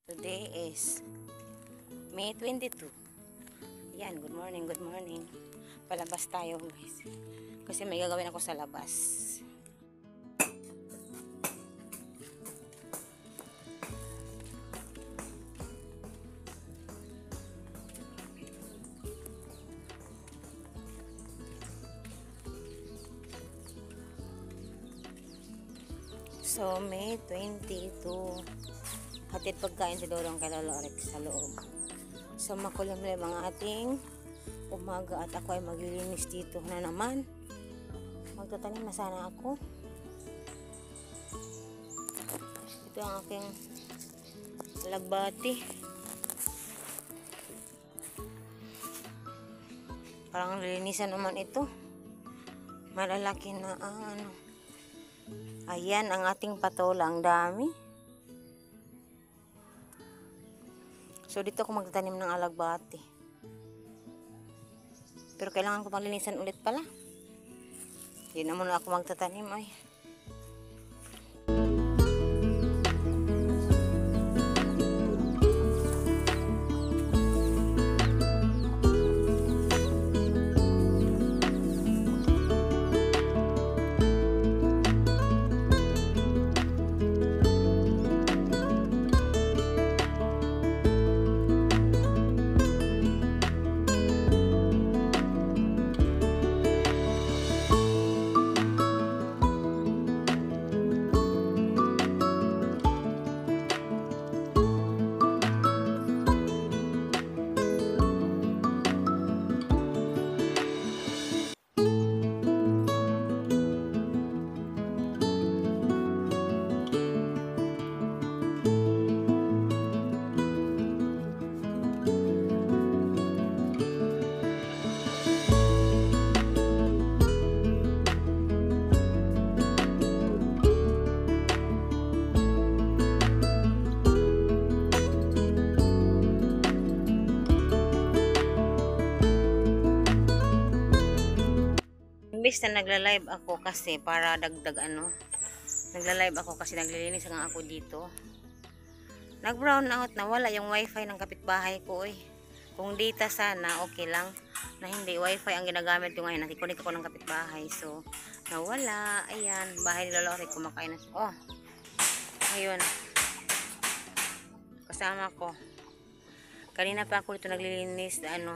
Today is May 22. Yan, good morning, good morning. Palabas tayo guys. Kasi may gagawin ako sa labas. So, May 22. Hatid pagkain si Dorong kay Lolo Rex sa loob. So makulimlim ang ating umaga at ako ay maglilinis dito na naman. Magtatanim na sana ako. Ito ang aking lagbati. Parang lilinisan naman ito. Malalaki na ang ano. Ayan ang ating patola, ang dami. So, dito ako magtatanim ng alagbati. Pero kailangan ko maglinisan ulit pala. Hindi na muna ako magtatanim ay. Imbis na nagla-live ako kasi para dagdag ano. Nagla-live ako kasi naglilinis nga ako dito. Nag-brown out na wala yung wifi ng kapitbahay ko eh. Kung data sana okay lang. Na hindi wifi ang ginagamit ko ngayon. Nakikunik ako ng kapitbahay. So nawala. Ayan. Bahay ni Lolo Rick kumakain na. Oh. Ayun. Kasama ko. Kanina pa ako dito naglilinis na ano.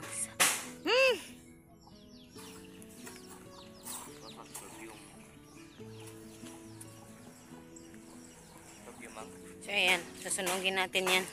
So ayan, susunugin natin yan.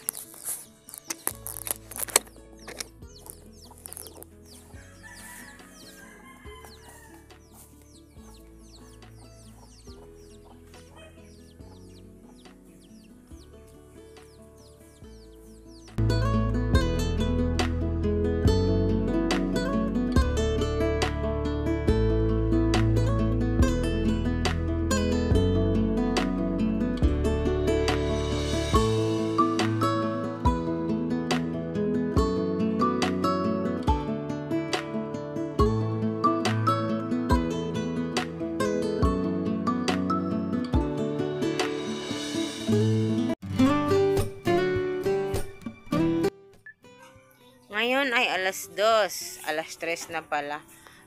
Ngayon ay alas 2, alas 3 na pala,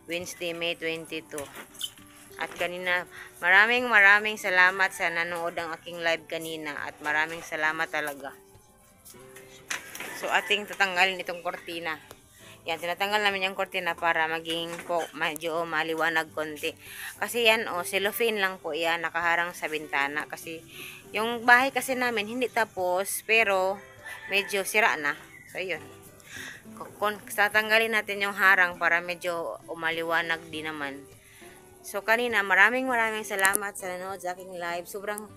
Wednesday, May 22. At kanina, maraming salamat sa nanood ang aking live kanina at maraming salamat talaga. So, ating tatanggalin itong kortina. Yan, tinatanggal namin yung kortina para maging po, medyo maliwanag konti. Kasi yan, cellophane lang po yan, nakaharang sa bintana. Kasi, yung bahay kasi namin hindi tapos, pero medyo sira na. So, yun. Tatanggalin natin yung harang para medyo umaliwanag din naman. So kanina maraming salamat sa nanood sa aking live. Sobrang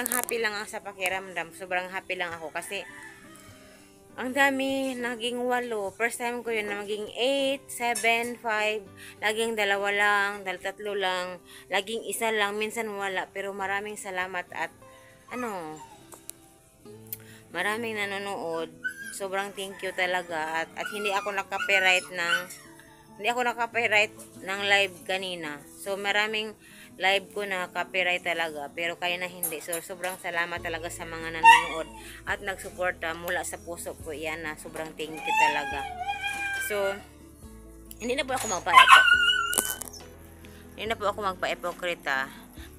happy lang ako sa pakiramdam. Sobrang happy lang ako kasi ang dami, naging 8. First time ko yun na maging 8, 7, 5. Laging 2 lang, 3 lang. Laging 1 lang, minsan wala. Pero maraming salamat at maraming nanonood. Sobrang thank you talaga at hindi ako naka-copyright ng live kanina. So maraming live ko na copyright talaga, pero kaya na hindi. So sobrang salamat talaga sa mga nanonood at nagsuporta mula sa puso ko. Yan na, sobrang thank you talaga. So hindi na po ako magpa-epokrita.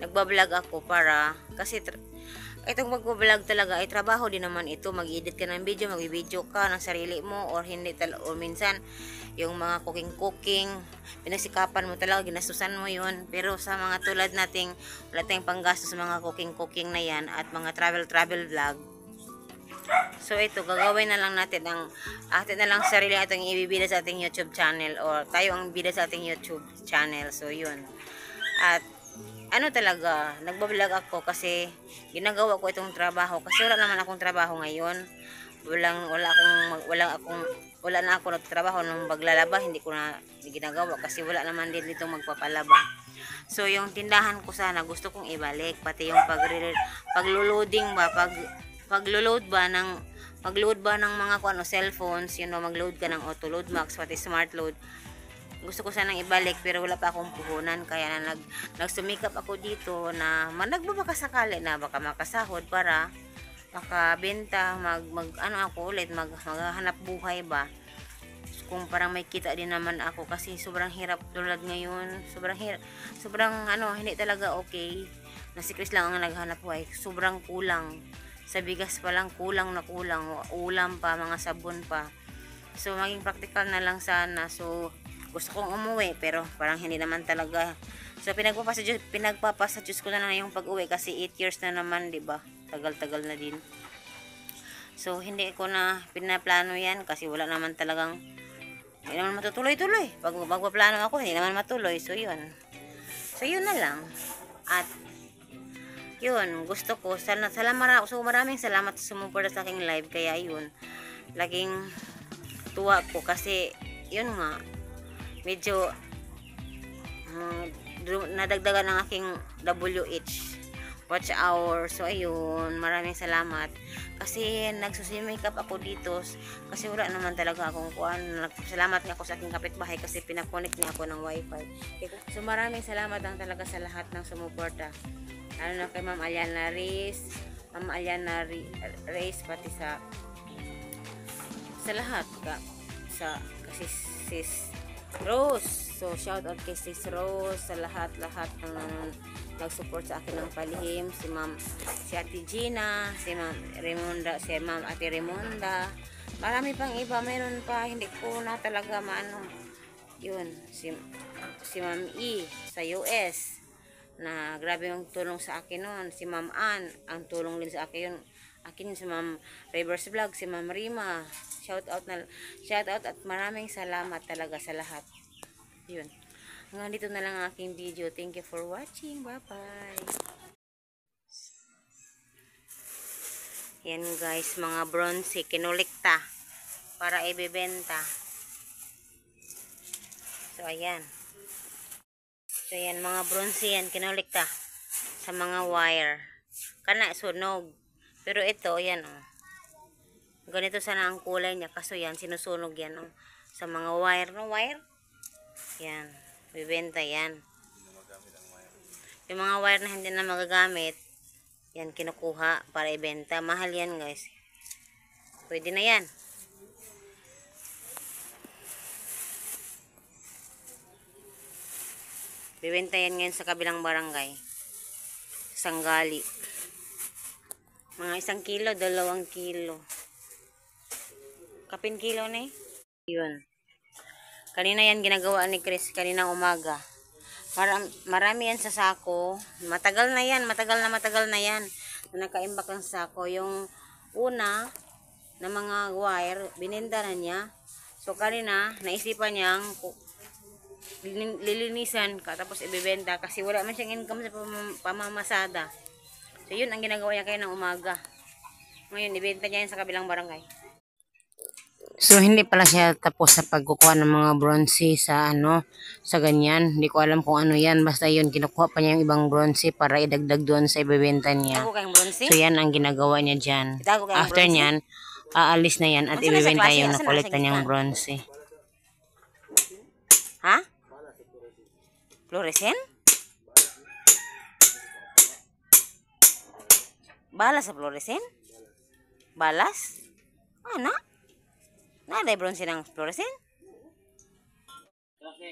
Nagbablog ako para kasi itong magbablog talaga ay trabaho din naman ito. Mag-edit ka ng video, mag-video ka ng sarili mo, or hindi or minsan yung mga cooking, pinasikapan mo talaga, ginastusan mo yun. Pero sa mga tulad nating wala tayong panggastos sa mga cooking na yan at mga travel vlog, so ito gagawin na lang natin ang atin na lang sarili ating ibibida sa ating YouTube channel, or tayo ang bida sa ating YouTube channel. So yun, at ano talaga, nagbablog ako kasi ginagawa ko itong trabaho kasi wala naman akong trabaho ngayon. Wala na ako nagtrabaho nung maglalaba, hindi ko na ginagawa kasi wala naman din dito magpapalaba. So yung tindahan ko sana gusto kong ibalik, pati yung paglo-loading ba, paglo-load ba ng mga cellphones, mag-load ka ng auto load max, pati smart load. Gusto ko sanang ibalik pero wala pa akong puhunan, kaya na nagsumikap ako dito na nagbabaka sakali na baka makasahod para makabenta, maghanap buhay ba, kung parang may kita din naman ako kasi sobrang hirap tulad ngayon, sobrang hindi talaga okay na si Chris lang ang naghanap buhay. Sobrang kulang sa bigas pa lang, kulang, ulam pa, mga sabon pa. So maging practical na lang sana. So gusto kong umuwi pero parang hindi naman talaga. So pinagpapasa Diyos ko na lang yung pag-uwi kasi 8 years na naman, 'di ba? Tagal-tagal na din. So hindi ko na pinaplano 'yan kasi wala naman talagang, hindi naman matutuloy-tuloy. Pag magpaplano ako, hindi naman matuloy. So yun na lang. At yun, gusto ko maraming salamat sa sumuporta sa aking live. Kaya yun, laging tuwa ko kasi yun nga, medyo nadagdagan ng aking watch hour. So ayun, maraming salamat kasi nagsusimikap ako dito kasi wala naman talaga akong kuan. Salamat nga ako sa aking kapitbahay kasi pinakonek niya ako ng wifi. So maraming salamat lang talaga sa lahat ng sumuporta, lalo na kay Ma'am Aliana Reyes, pati sa lahat kasi sis Rose. So shout out kay sis Rose, sa lahat ng nag-support sa akin ng palihim, si Ate Gina, si Ma'am Ate Ramonda, marami pang iba, mayroon pa hindi ko na talaga yun, si Ma'am E sa US na grabe yung tulong sa akin noon, si Ma'am Ann ang tulong din sa akin si Ma'am Rivers Vlog, si Ma'am Rima, shout out at maraming salamat talaga sa lahat. Yun, hanggang dito na lang ang aking video. Thank you for watching. Bye bye. Yan guys, mga bronze kinulikta para ibebenta. So ayan, mga bronze yan kinulikta sa mga wire kana sunog. Pero ito yan ganito sana ang kulay niya, kaso yan sinusunog yan sa mga wire yan, bibenta yan. Yung mga wire na hindi na magagamit, yan kinukuha para ibenta. Mahal yan guys, pwede na yan. Bibenta yan ngayon sa kabilang barangay, Sanggali. Mga 1 kilo, 2 kilo. Kapin kilo na eh. Yun. Kanina yan ginagawa ni Chris, kaninang umaga. Marami yan sa sako. Matagal na yan. Nakaimbak ng sako. Yung una na mga wire, bininda na niya. So kanina, naisipan niyang lilinisan tapos ibebenta kasi wala man siyang income sa pamamasada. So yun ang ginagawa niya kayo ng umaga. Ngayon ibenta niya yan sa kabilang barangay. So hindi pala siya tapos sa pagkukuha ng mga bronze sa ganyan. Hindi ko alam kung ano yan, basta yun kinukuha pa niya yung ibang bronze para idagdag doon sa ibebenta niya. So yan ang ginagawa niya dyan. After niyan, aalis na yan at ibebenta yung nakolekta niyang bronze. Ha? Fluorescent? Balas sa fluorescent? Balas? Ana? Naday bronze ng fluorescent? Kasi